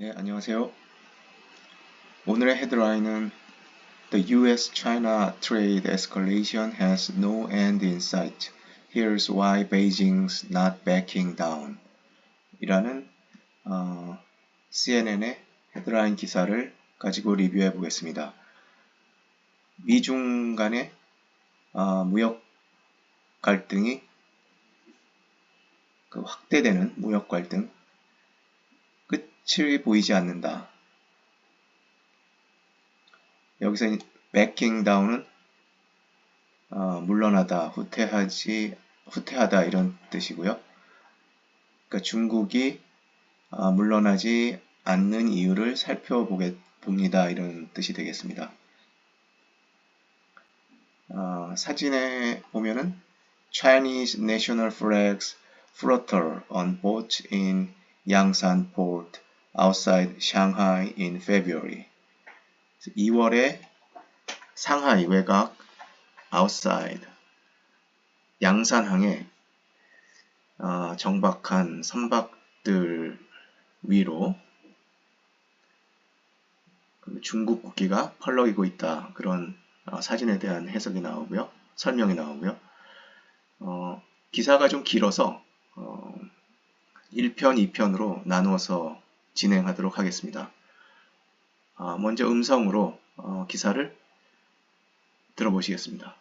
네, 안녕하세요. 오늘의 헤드라인은 The US-China trade escalation has no end in sight. Here's why Beijing's not backing down. 이라는 CNN의 헤드라인 기사를 가지고 리뷰해 보겠습니다. 미중 간의 무역 갈등이 확대되는 무역 갈등 끝이 보이지 않는다. 여기서 backing down은 물러나다, 후퇴하다 이런 뜻이고요. 그러니까 중국이 물러나지 않는 이유를 살펴봅니다 이런 뜻이 되겠습니다. 사진에 보면은 Chinese national flags flutter on boats in Yangsan port outside Shanghai in February. 2월에 상하이 외곽 outside 양산항에 정박한 선박들 위로 중국 국기가 펄럭이고 있다. 그런 사진에 대한 해석이 나오고요. 설명이 나오고요. 기사가 좀 길어서 1편, 2편으로 나누어서 진행하도록 하겠습니다. 먼저 음성으로 기사를 들어보시겠습니다.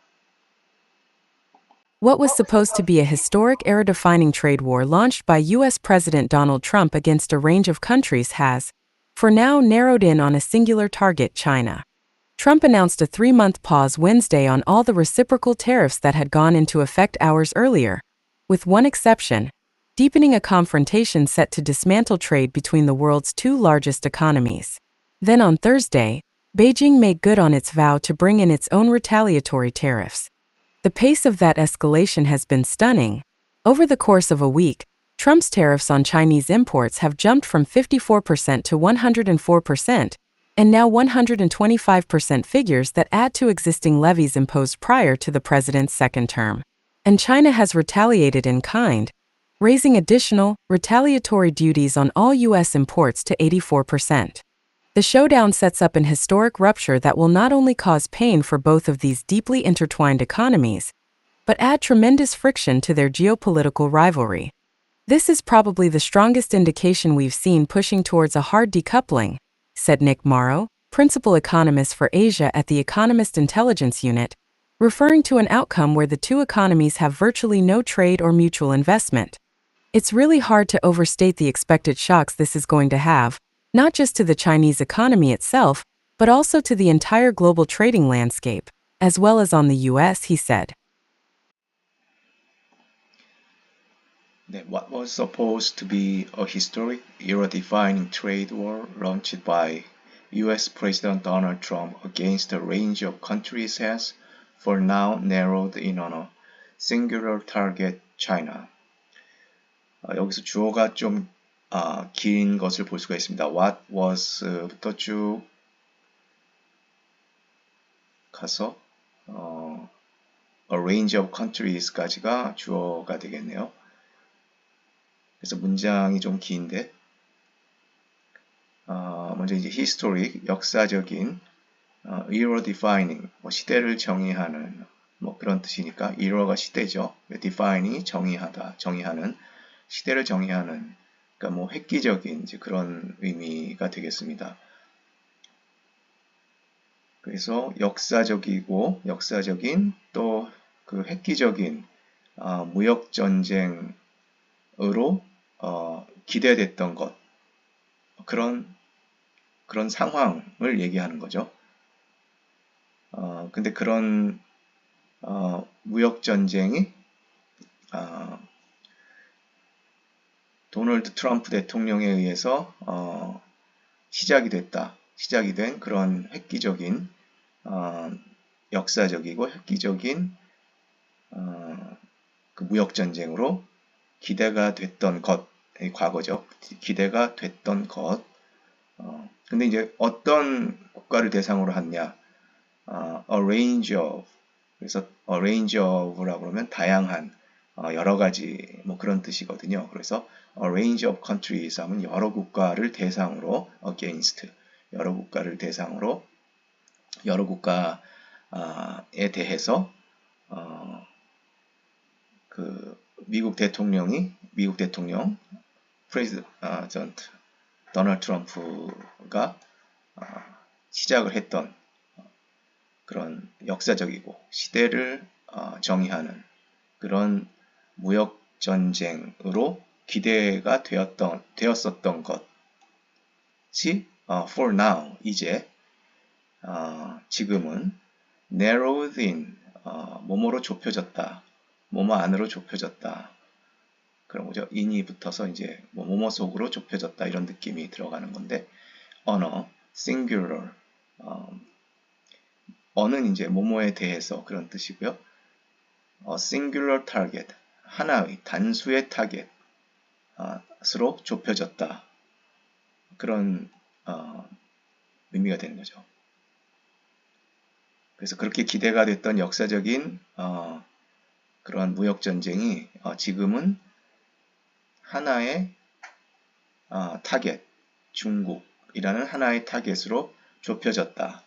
What was supposed to be a historic era-defining trade war launched by U.S. President Donald Trump against a range of countries has, for now, narrowed in on a singular target, China. Trump announced a 3-month pause Wednesday on all the reciprocal tariffs that had gone into effect hours earlier, with one exception, deepening a confrontation set to dismantle trade between the world's two largest economies. Then on Thursday, Beijing made good on its vow to bring in its own retaliatory tariffs. The pace of that escalation has been stunning. Over the course of a week, Trump's tariffs on Chinese imports have jumped from 54% to 104%, and now 125% figures that add to existing levies imposed prior to the president's second term. And China has retaliated in kind, raising additional, retaliatory duties on all U.S. imports to 84%. The showdown sets up an historic rupture that will not only cause pain for both of these deeply intertwined economies, but add tremendous friction to their geopolitical rivalry. This is probably the strongest indication we've seen pushing towards a hard decoupling, said Nick Morrow, principal economist for Asia at the Economist Intelligence Unit, referring to an outcome where the two economies have virtually no trade or mutual investment. It's really hard to overstate the expected shocks this is going to have, not just to the Chinese economy itself, but also to the entire global trading landscape, as well as on the U.S., he said. What was supposed to be a historic era-defining trade war launched by U.S. President Donald Trump against a range of countries has, for now, narrowed in on a singular target, China. 여기서 주어가 좀 긴 것을 볼 수가 있습니다. What was부터 쭉 가서 a range of countries까지가 주어가 되겠네요. 그래서 문장이 좀 긴데 먼저 이제 historic, 역사적인, era defining, 시대를 정의하는 그런 뜻이니까 era가 시대죠. defining이 정의하는, 시대를 정의하는, 그러니까 획기적인 이제 그런 의미가 되겠습니다. 그래서 역사적인 또 그 획기적인 무역 전쟁으로 기대됐던 것 그런 상황을 얘기하는 거죠. 근데 그런 무역 전쟁이 도널드 트럼프 대통령에 의해서 시작이 된 그런 획기적인 역사적이고 획기적인 그 무역 전쟁으로 기대가 됐던 것, 과거죠. 기대가 됐던 것. 근데 이제 어떤 국가를 대상으로 하냐? a range of. 그래서 a range of라고 그러면 다양한, 여러 가지 뭐 그런 뜻이거든요. 그래서 a range of countries 하면 여러 국가를 대상으로 against 여러 국가를 대상으로 여러 국가에 대해서 그 미국 대통령 프레지던트 도널드 트럼프가 시작을 했던 그런 역사적이고 시대를 정의하는 그런 무역 전쟁으로 기대가 되었었던 것이 for now 이제 지금은 narrowed in 뭐뭐로 좁혀졌다. 뭐뭐 안으로 좁혀졌다. 그런 거죠. in이 붙어서 이제 뭐뭐 속으로 좁혀졌다 이런 느낌이 들어가는 건데 언어 singular 어는 이제 뭐뭐에 대해서 그런 뜻이고요. singular target 하나의 단수의 타겟으로 좁혀졌다. 그런 의미가 되는 거죠. 그래서 그렇게 기대가 됐던 역사적인 그런 무역 전쟁이 지금은 하나의 타겟, 중국이라는 하나의 타겟으로 좁혀졌다.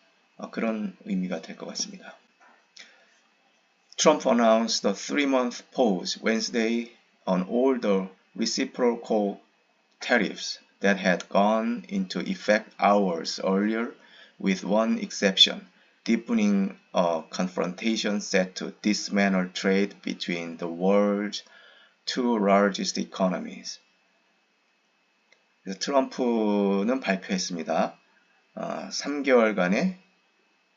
그런 의미가 될 것 같습니다. Trump announced a 3-month pause Wednesday on all the reciprocal tariffs that had gone into effect hours earlier, with one exception, deepening a confrontation set to dismantle trade between the world's two largest economies. 그래서 트럼프는 발표했습니다. 3개월간의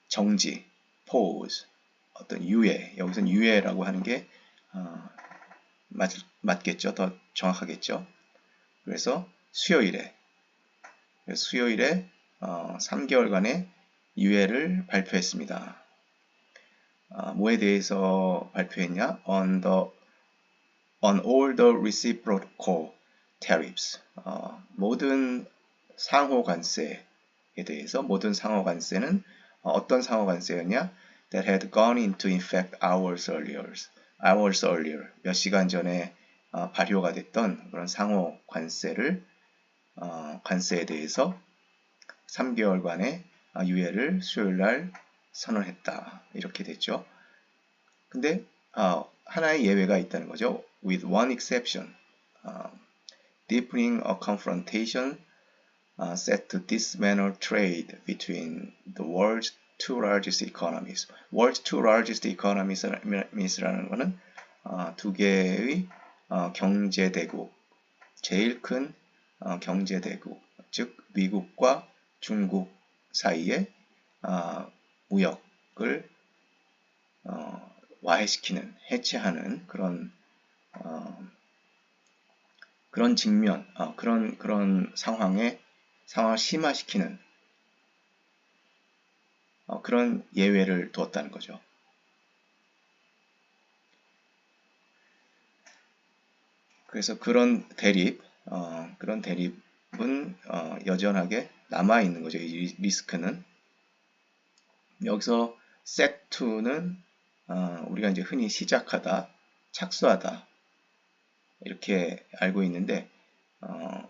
정지, pause, 어떤 유예, 여기서는 유예라고 하는 게 맞겠죠? 더 정확하겠죠? 그래서 수요일에 3개월간의 유예를 발표했습니다. 뭐에 대해서 발표했냐? On all the reciprocal tariffs. 모든 상호 관세에 대해서 모든 상호 관세는 어떤 상호 관세였냐? That had gone into effect hours earlier. 몇 시간 전에 발효가 됐던 그런 상호 관세에 대해서 3개월간의 유예를 수요일 날 선언했다. 이렇게 됐죠. 근데 하나의 예외가 있다는 거죠. With one exception, deepening a confrontation set to dismantle trade between the world's two largest economies. World's two largest economies라는 것은 두 개의 경제대국, 제일 큰 경제대국, 즉 미국과 중국 사이의 무역을 와해시키는, 해체하는 그런 직면, 그런 상황을 심화시키는 그런 예외를 두었다는 거죠. 그래서 그런 대립은 여전하게 남아 있는 거죠. 이 리스크는. 여기서 set to는 우리가 이제 흔히 시작하다, 착수하다 이렇게 알고 있는데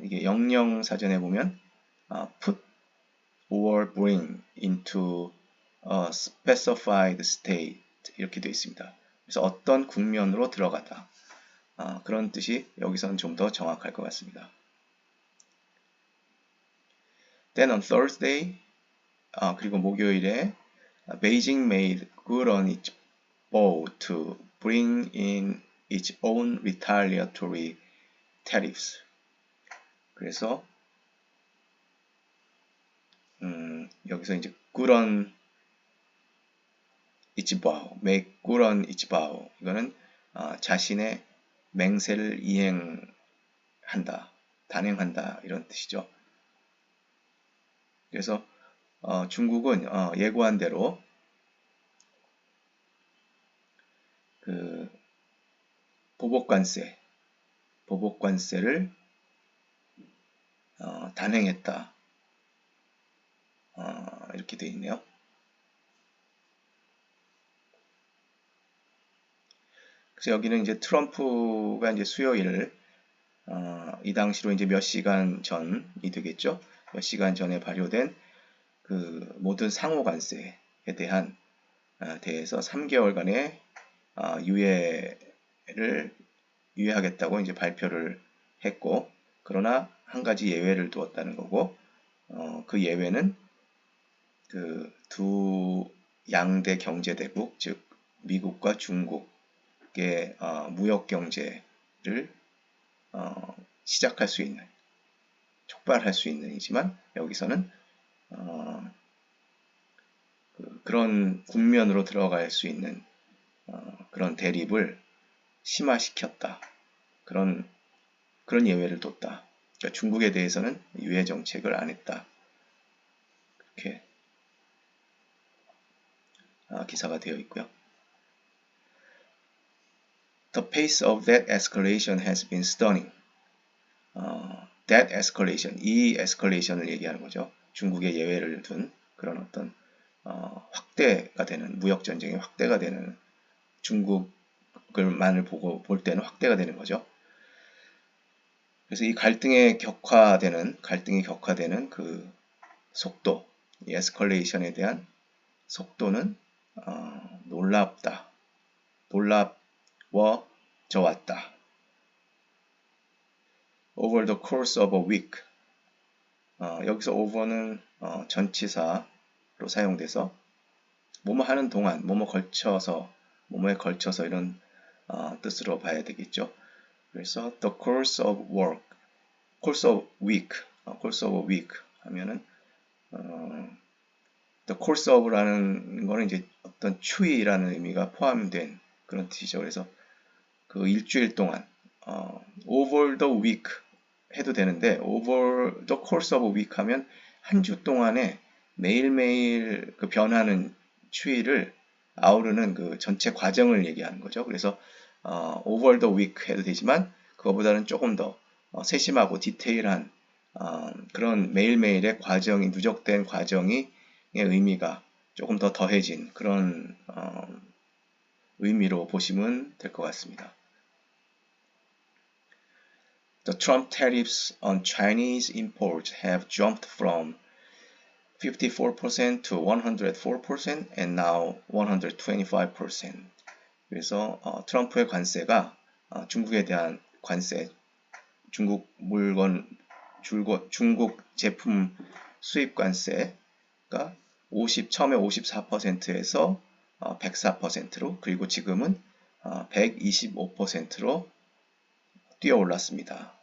이게 영영 사전에 보면 put or bring into a specified state 이렇게 되어 있습니다. 그래서 어떤 국면으로 들어가다 그런 뜻이 여기서는 좀 더 정확할 것 같습니다. Then on Thursday 그리고 목요일에 Beijing made good on its vow to bring in its own retaliatory tariffs. 그래서 여기서 이제 good on its vow, make good on its vow. 이거는 자신의 맹세를 단행한다 이런 뜻이죠. 그래서 중국은 예고한 대로 그 보복관세를 단행했다. 이렇게 되어 있네요. 그래서 여기는 이제 트럼프가 이제 수요일 이 당시로 이제 몇 시간 전이 되겠죠. 몇 시간 전에 발효된 그 모든 상호 관세에 대한 대해서 3개월간의 유예하겠다고 이제 발표를 했고, 그러나 한 가지 예외를 두었다는 거고, 그 예외는 그 두 양대 경제대국, 즉 미국과 중국의 무역 경제를 시작할 수 있는, 촉발할 수 있는이지만 여기서는 그런 국면으로 들어갈 수 있는 그런 대립을 심화시켰다. 그런 예외를 뒀다. 그러니까 중국에 대해서는 유예 정책을 안 했다. 그렇게 기사가 되어 있고요. The pace of that escalation has been stunning. That escalation, 이 escalation을 얘기하는 거죠. 중국의 예외를 둔 그런 어떤 확대가 되는, 무역 전쟁이 확대가 되는, 중국을만을 보고 볼 때는 확대가 되는 거죠. 그래서 이 갈등이 격화되는 그 속도, 이 에스컬레이션에 대한 속도는 놀라워져 왔다. Over the course of a week. 여기서 over는 전치사로 사용돼서 뭐뭐 하는 동안, 뭐뭐에 걸쳐서 이런 뜻으로 봐야 되겠죠. 그래서 the course of work, course of week 하면은 the course of라는 거는 이제 어떤 추이라는 의미가 포함된 그런 뜻이죠. 그래서 그 일주일 동안 over the week 해도 되는데 over the course of a week 하면 한 주 동안에 매일매일 그 변하는 추이를 아우르는 그 전체 과정을 얘기하는 거죠. 그래서 over the week 해도 되지만 그거보다는 조금 더 세심하고 디테일한 그런 매일매일의 과정이, 누적된 과정이 의미가 조금 더 더해진 그런 의미로 보시면 될 것 같습니다. The Trump tariffs on Chinese imports have jumped from 54% to 104% and now 125%. 그래서 트럼프의 관세가 중국에 대한 관세, 중국 제품 수입 관세가 처음에 54%에서 104%로, 그리고 지금은 125%로 뛰어 올랐습니다.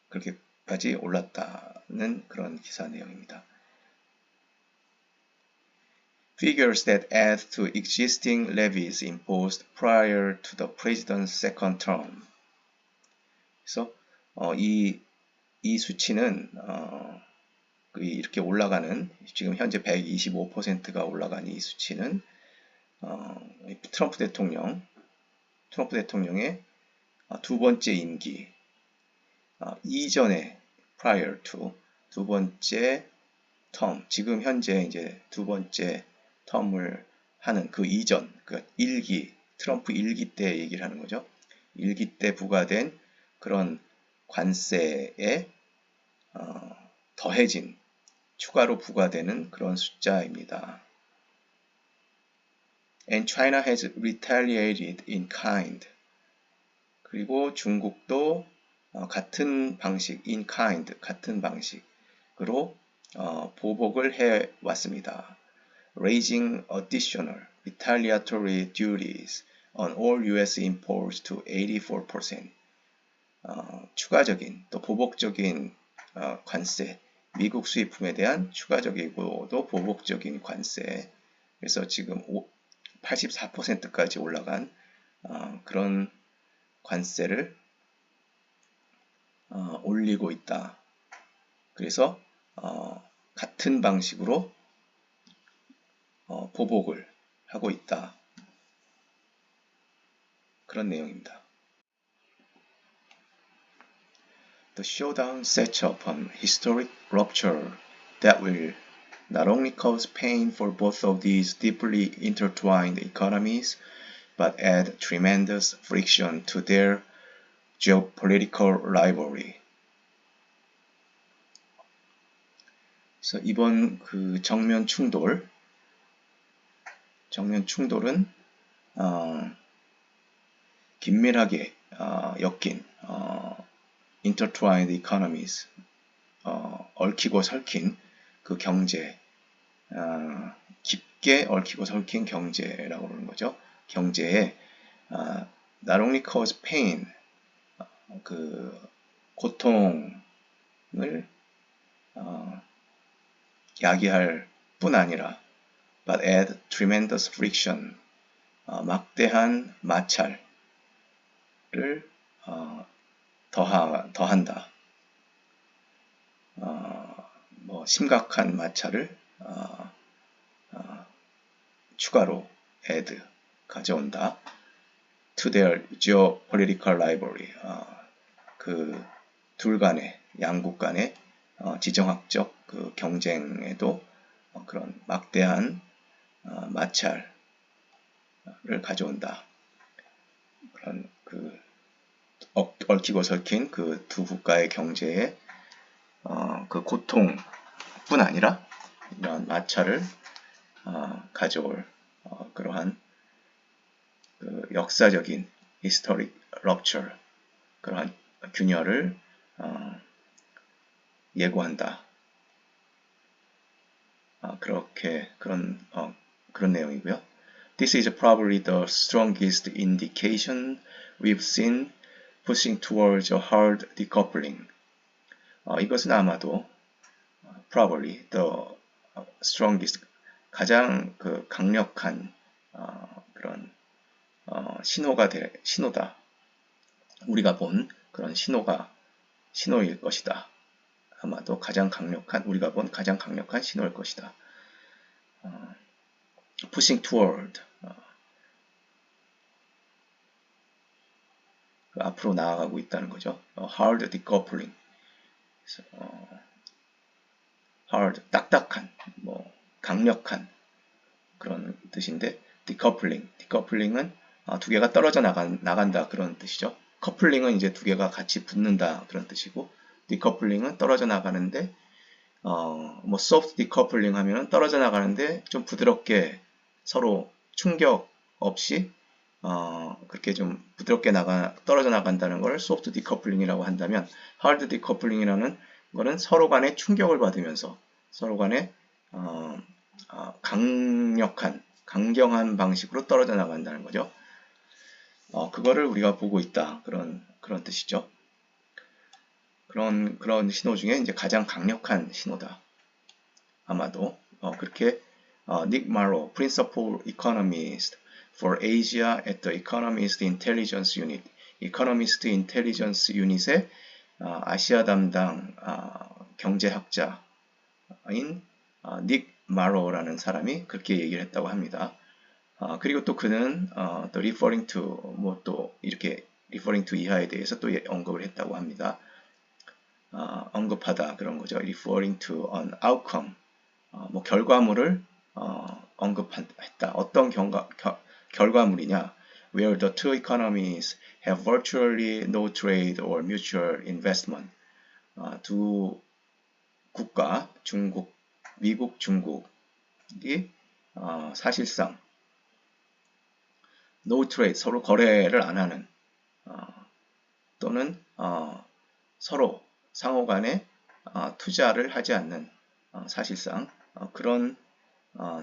그렇게까지 올랐다는 그런 기사 내용입니다. Figures that add to existing levies imposed prior to the president's second term. 그래서 이 수치는 이렇게 올라가는, 지금 현재 125%가 올라간 이 수치는 트럼프 대통령의 두 번째 임기 이전에 prior to 두 번째 term, 지금 현재 이제 두 번째 텀을 하는 그 이전, 그 트럼프 1기 때 얘기를 하는 거죠. 1기 때 부과된 그런 관세에 더해진, 추가로 부과되는 그런 숫자입니다. And China has retaliated in kind. 그리고 중국도 같은 방식, in kind, 같은 방식으로 보복을 해 왔습니다. Raising additional retaliatory duties on all U.S. imports to 84%. 추가적인, 또 보복적인 관세, 미국 수입품에 대한 추가적이고도 보복적인 관세. 그래서 지금 84%까지 올라간 그런 관세를 올리고 있다. 그래서 같은 방식으로 보복을 하고 있다. 그런 내용입니다. The showdown sets up an historic rupture that will not only cause pain for both of these deeply intertwined economies, but add tremendous friction to their geopolitical rivalry. 그래서 이번 그 정면 충돌은 긴밀하게 엮인 intertwined economies, 얽히고 설킨 그 경제, 깊게 얽히고 설킨 경제라고 그러는 거죠. 경제에 not only cause pain, 그 고통을 야기할 뿐 아니라 but add tremendous friction, 막대한 마찰을 더한다. 뭐 심각한 마찰을 추가로 add 가져온다. to their geopolitical rivalry, 그 둘 간의 양국 간의 지정학적 그 경쟁에도 그런 막대한 마찰을 가져온다. 그런 그 얽히고 설킨 그 두 국가의 경제에 그 고통뿐 아니라 이런 마찰을 가져올 그러한 그 역사적인 historic rupture, 그러한 균열을 예고한다. 그런 내용이고요. This is probably the strongest indication we've seen pushing towards a hard decoupling. 이것은 아마도 probably the strongest, 가장 그 강력한 그런 신호다. 우리가 본 그런 신호일 것이다. 아마도 우리가 본 가장 강력한 신호일 것이다. pushing toward, 앞으로 나아가고 있다는 거죠. hard decoupling, hard, 딱딱한, 뭐 강력한 그런 뜻인데, decoupling은 두 개가 떨어져 나간다 그런 뜻이죠. coupling은 이제 두 개가 같이 붙는다 그런 뜻이고, decoupling은 떨어져 나가는데, 뭐 soft decoupling 하면은 떨어져 나가는데 좀 부드럽게 서로 충격 없이 그렇게 좀 부드럽게 떨어져 나간다는 걸 soft decoupling이라고 한다면, hard decoupling이라는 거는 서로 간에 충격을 받으면서 서로 간에 강경한 방식으로 떨어져 나간다는 거죠. 그거를 우리가 보고 있다. 그런 뜻이죠. 그런 신호 중에 이제 가장 강력한 신호다. 아마도 그렇게 Nick Marrow, Principal Economist for Asia at the Economist Intelligence Unit, Economist Intelligence Unit의 아시아 담당 경제학자인 닉 마로라는 사람이 그렇게 얘기를 했다고 합니다. 그리고 또 그는 또 referring to, 뭐 또 이렇게 referring to 이하에 대해서 또 언급을 했다고 합니다. 언급하다 그런 거죠. referring to an outcome, 뭐 결과물을 언급했다. 어떤 결과물이냐? Where the two economies have virtually no trade or mutual investment. 두 국가, 미국, 중국이 사실상 no trade, 서로 거래를 안 하는, 또는 서로 상호 간에 투자를 하지 않는, 사실상 그런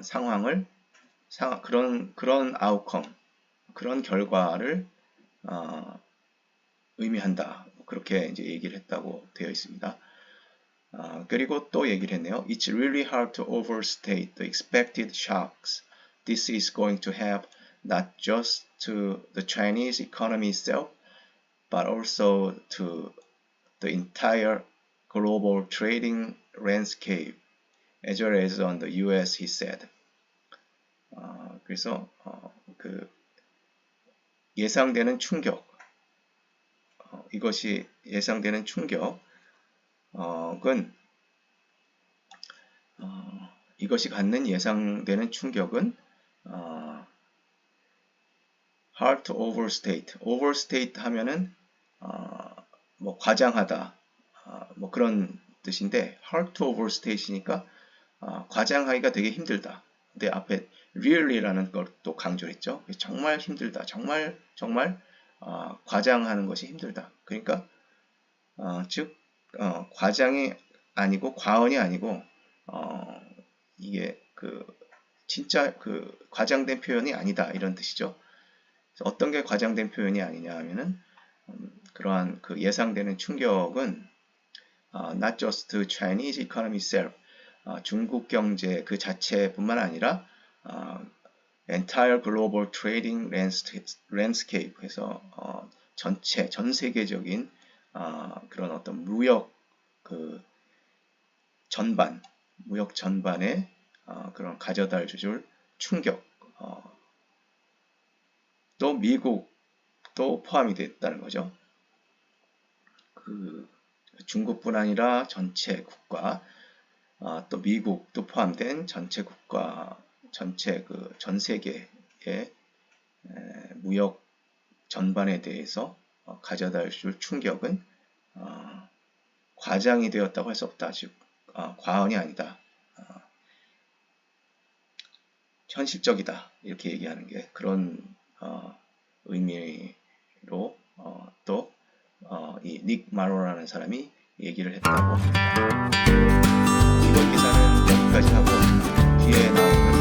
상황을, 그런 아웃컴, 그런 결과를 의미한다. 그렇게 이제 얘기를 했다고 되어 있습니다. 그리고 또 얘기를 했네요. It's really hard to overstate the expected shocks this is going to have, not just to the Chinese economy itself, but also to the entire global trading landscape, as well as on the US, he said. 그래서 그 예상되는 충격, 이것이 예상되는 충격은 이것이 갖는 예상되는 충격은 hard to overstate. overstate 하면은 뭐 과장하다, 뭐 그런 뜻인데 hard to overstate이니까 과장하기가 되게 힘들다. 근데 앞에 really라는 걸 또 강조를 했죠. 정말 힘들다. 정말 과장하는 것이 힘들다. 그러니까 즉 과장이 아니고 과언이 아니고 이게 진짜 과장된 표현이 아니다 이런 뜻이죠. 어떤 게 과장된 표현이 아니냐 하면은 그러한 예상되는 충격은 not just Chinese economy itself, 중국 경제 그 자체뿐만 아니라 entire global trading landscape 해서 전체 전 세계적인 그런 어떤 무역 무역 전반에 그런 가져다 줄 충격, 또 미국도 포함이 됐다는 거죠. 중국뿐 아니라 전체 국가, 또 미국도 포함된 전체 국가, 전체 전 세계의 무역 전반에 대해서 가져다 줄 충격은 과장이 되었다고 할 수 없다. 즉 과언이 아니다. 현실적이다. 이렇게 얘기하는 게 그런 의미로 또 이 닉 마로라는 사람이 얘기를 했다고 합니다. 이번 기사는 여기까지 하고 뒤에 나오는